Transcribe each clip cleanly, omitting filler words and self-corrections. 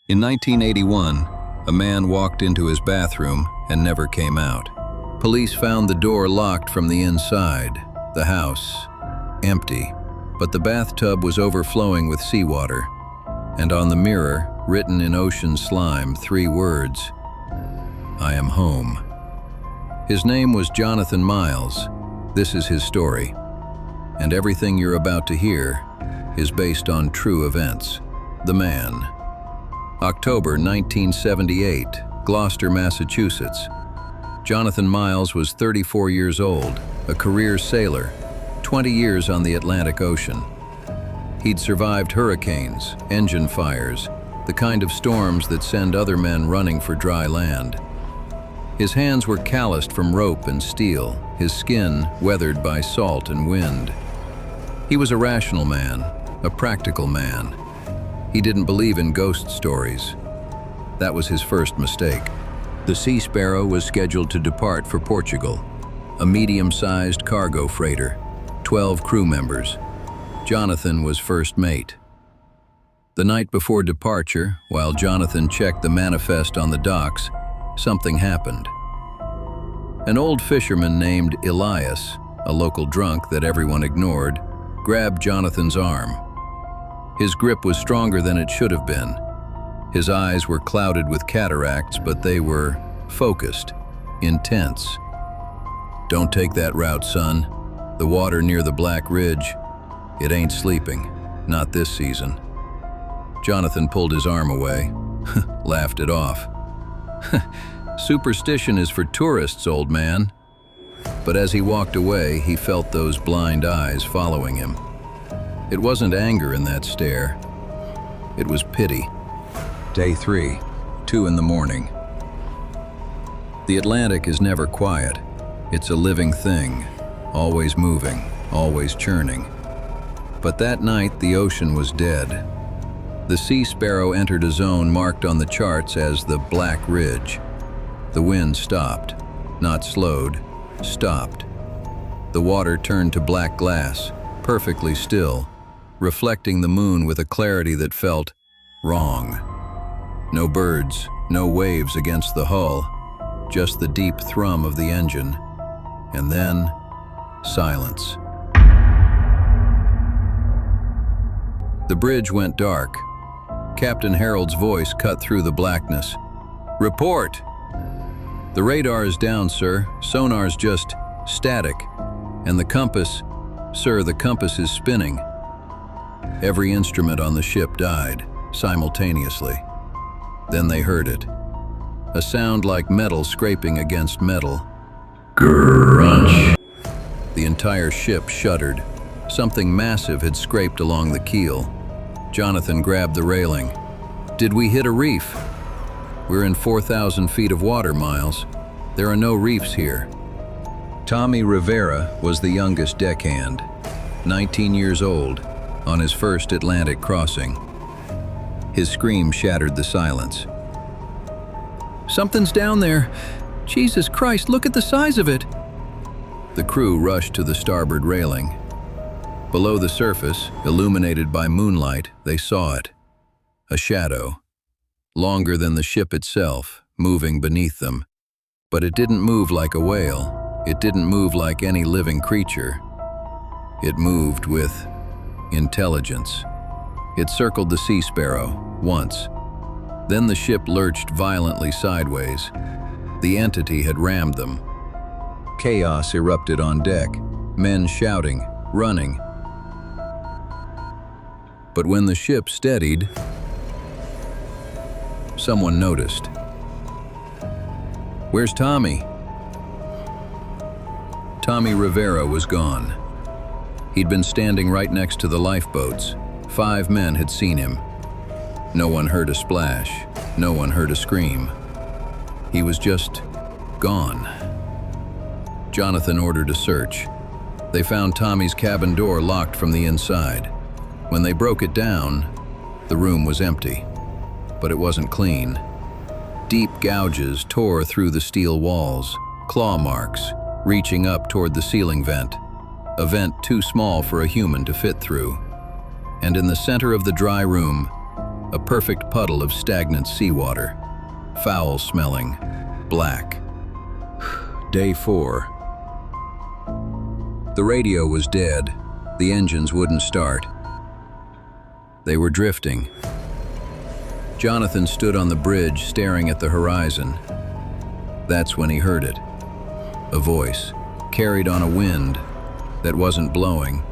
In 1981, a man walked into his bathroom and never came out. Police found the door locked from the inside, the house empty, but the bathtub was overflowing with seawater, and on the mirror, written in ocean slime, 3 words: "I am home." His name was Jonathan Miles. This is his story, and everything you're about to hear is based on true events. The man. October 1978, Gloucester, Massachusetts. Jonathan Miles was 34 years old, a career sailor, 20 years on the Atlantic Ocean. He'd survived hurricanes, engine fires, the kind of storms that send other men running for dry land. His hands were calloused from rope and steel, his skin weathered by salt and wind. He was a rational man, a practical man. He didn't believe in ghost stories. That was his first mistake. The Sea Sparrow was scheduled to depart for Portugal, a medium-sized cargo freighter, 12 crew members. Jonathan was first mate. The night before departure, while Jonathan checked the manifest on the docks, something happened. An old fisherman named Elias, a local drunk that everyone ignored, grabbed Jonathan's arm. His grip was stronger than it should have been. His eyes were clouded with cataracts, but they were focused, intense. "Don't take that route, son. The water near the Black Ridge, it ain't sleeping, not this season." Jonathan pulled his arm away, laughed it off. "Superstition is for tourists, old man." But as he walked away, he felt those blind eyes following him. It wasn't anger in that stare. It was pity. Day 3, 2 in the morning. The Atlantic is never quiet. It's a living thing, always moving, always churning. But that night, the ocean was dead. The Sea Sparrow entered a zone marked on the charts as the Black Ridge. The wind stopped, not slowed, stopped. The water turned to black glass, perfectly still, reflecting the moon with a clarity that felt wrong. No birds, no waves against the hull, just the deep thrum of the engine, and then silence. The bridge went dark. Captain Harold's voice cut through the blackness. "Report!" "The radar is down, sir. Sonar's just static. And the compass, sir, the compass is spinning." Every instrument on the ship died, simultaneously. Then they heard it. A sound like metal scraping against metal. Grunch. The entire ship shuddered. Something massive had scraped along the keel. Jonathan grabbed the railing. "Did we hit a reef?" "We're in 4,000 feet of water, Miles. There are no reefs here." Tommy Rivera was the youngest deckhand, 19 years old, on his first Atlantic crossing. His scream shattered the silence. "Something's down there. Jesus Christ, look at the size of it." The crew rushed to the starboard railing. Below the surface, illuminated by moonlight, they saw it. A shadow, longer than the ship itself, moving beneath them. But it didn't move like a whale. It didn't move like any living creature. It moved with intelligence. It circled the Sea Sparrow once. Then the ship lurched violently sideways. The entity had rammed them. Chaos erupted on deck, men shouting, running. But when the ship steadied, someone noticed. "Where's Tommy?" Tommy Rivera was gone. He'd been standing right next to the lifeboats. 5 men had seen him. No one heard a splash. No one heard a scream. He was just gone. Jonathan ordered a search. They found Tommy's cabin door locked from the inside. When they broke it down, the room was empty. But it wasn't clean. Deep gouges tore through the steel walls, claw marks reaching up toward the ceiling vent, a vent too small for a human to fit through. And in the center of the dry room, a perfect puddle of stagnant seawater, foul-smelling, black. Day 4. The radio was dead. The engines wouldn't start. They were drifting. Jonathan stood on the bridge staring at the horizon. That's when he heard it. A voice, carried on a wind that wasn't blowing.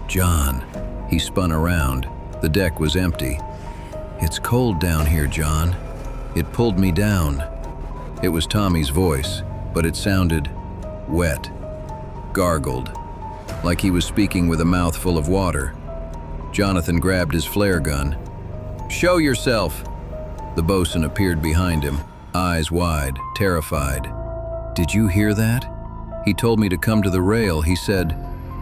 John. He spun around. The deck was empty. It's cold down here, John. It pulled me down. It was Tommy's voice, but it sounded wet, gargled, like he was speaking with a mouthful of water. Jonathan grabbed his flare gun. Show yourself! The bosun appeared behind him, eyes wide, terrified. Did you hear that? He told me to come to the rail. He said,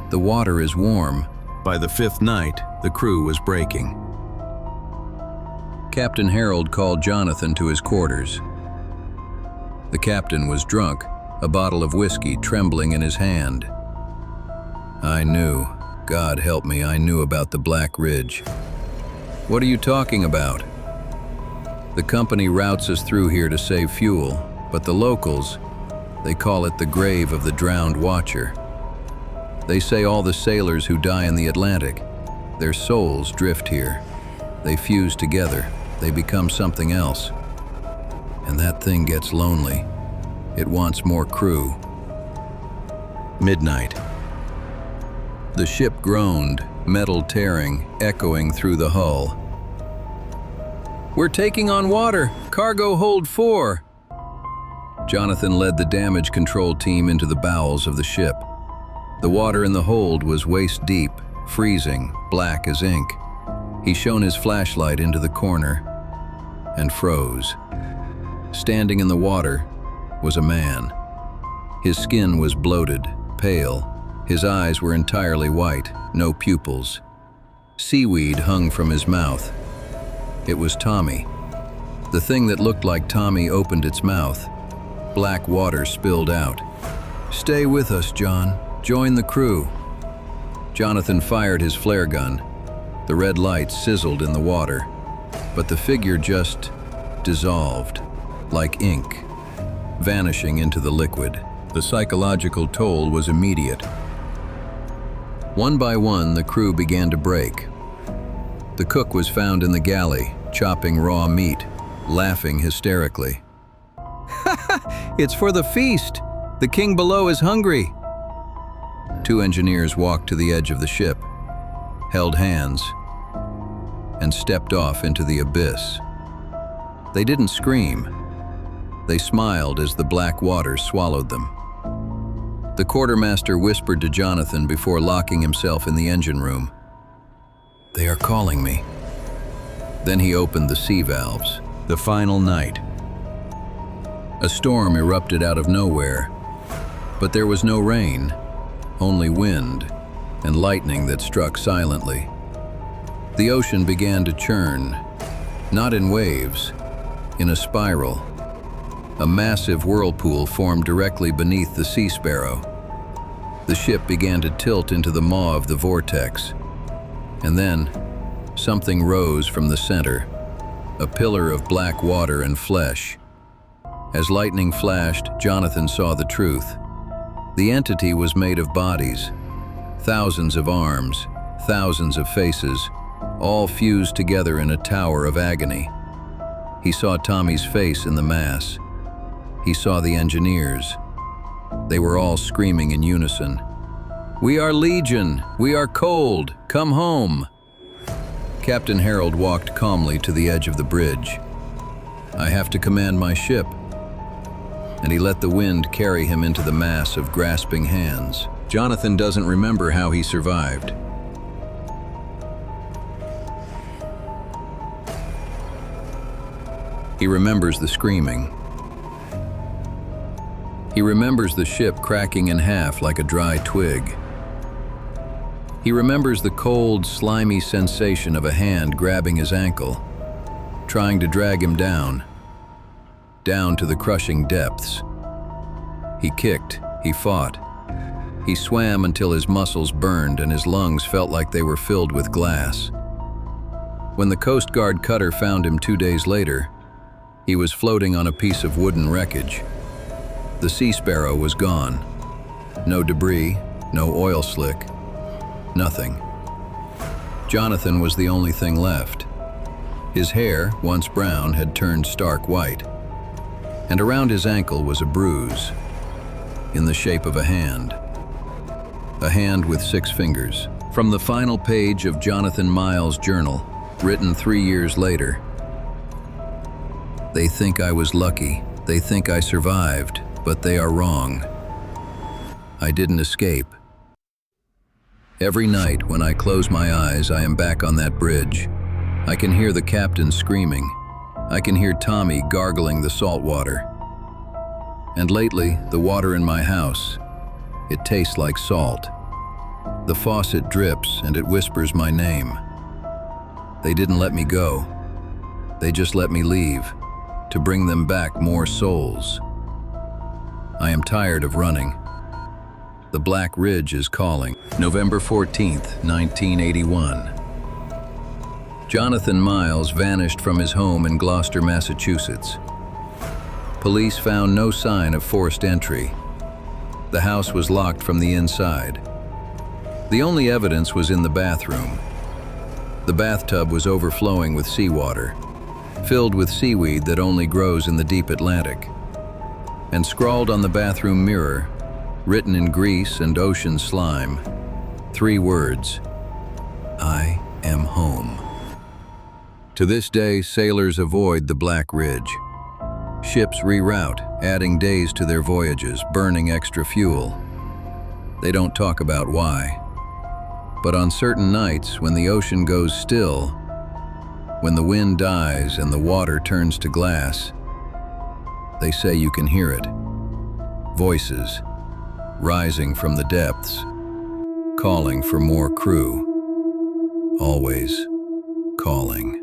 the water is warm. By the 5th night, the crew was breaking. Captain Harold called Jonathan to his quarters. The captain was drunk, a bottle of whiskey trembling in his hand. I knew, God help me, I knew about the Black Ridge. What are you talking about? The company routes us through here to save fuel, but the locals, they call it the grave of the drowned watcher. They say all the sailors who die in the Atlantic, their souls drift here. They fuse together, they become something else. And that thing gets lonely. It wants more crew. Midnight. The ship groaned, metal tearing, echoing through the hull. We're taking on water. Cargo hold 4. Jonathan led the damage control team into the bowels of the ship. The water in the hold was waist deep, freezing, black as ink. He shone his flashlight into the corner and froze. Standing in the water was a man. His skin was bloated, pale. His eyes were entirely white, no pupils. Seaweed hung from his mouth. It was Tommy. The thing that looked like Tommy opened its mouth. Black water spilled out. Stay with us, John. Join the crew. Jonathan fired his flare gun. The red light sizzled in the water, but the figure just dissolved, like ink, vanishing into the liquid. The psychological toll was immediate. One by one, the crew began to break. The cook was found in the galley, chopping raw meat, laughing hysterically. It's for the feast! The king below is hungry! 2 engineers walked to the edge of the ship, held hands, and stepped off into the abyss. They didn't scream. They smiled as the black water swallowed them. The quartermaster whispered to Jonathan before locking himself in the engine room. They are calling me. Then he opened the sea valves. The final night. A storm erupted out of nowhere, but there was no rain, only wind and lightning that struck silently. The ocean began to churn, not in waves, in a spiral. A massive whirlpool formed directly beneath the Sea Sparrow. The ship began to tilt into the maw of the vortex. And then, something rose from the center, a pillar of black water and flesh. As lightning flashed, Jonathan saw the truth. The entity was made of bodies, thousands of arms, thousands of faces, all fused together in a tower of agony. He saw Tommy's face in the mass. He saw the engineers. They were all screaming in unison. We are Legion! We are cold! Come home! Captain Harold walked calmly to the edge of the bridge. I have to command my ship. And he let the wind carry him into the mass of grasping hands. Jonathan doesn't remember how he survived. He remembers the screaming. He remembers the ship cracking in half like a dry twig. He remembers the cold, slimy sensation of a hand grabbing his ankle, trying to drag him down to the crushing depths. He kicked, he fought. He swam until his muscles burned and his lungs felt like they were filled with glass. When the Coast Guard cutter found him 2 days later, he was floating on a piece of wooden wreckage. The Sea Sparrow was gone. No debris, no oil slick, nothing. Jonathan was the only thing left. His hair, once brown, had turned stark white, and around his ankle was a bruise in the shape of a hand with 6 fingers. From the final page of Jonathan Miles' journal, written 3 years later, "They think I was lucky. They think I survived, but they are wrong. I didn't escape. Every night when I close my eyes, I am back on that bridge. I can hear the captain screaming. I can hear Tommy gargling the salt water. And lately, the water in my house, it tastes like salt. The faucet drips and it whispers my name. They didn't let me go. They just let me leave, to bring them back more souls. I am tired of running. The Black Ridge is calling." November 14th, 1981. Jonathan Miles vanished from his home in Gloucester, Massachusetts. Police found no sign of forced entry. The house was locked from the inside. The only evidence was in the bathroom. The bathtub was overflowing with seawater, filled with seaweed that only grows in the deep Atlantic. And scrawled on the bathroom mirror, written in grease and ocean slime, 3 words: "I am home." To this day, sailors avoid the Black Ridge. Ships reroute, adding days to their voyages, burning extra fuel. They don't talk about why. But on certain nights, when the ocean goes still, when the wind dies and the water turns to glass, they say you can hear it. Voices rising from the depths, calling for more crew. Always calling.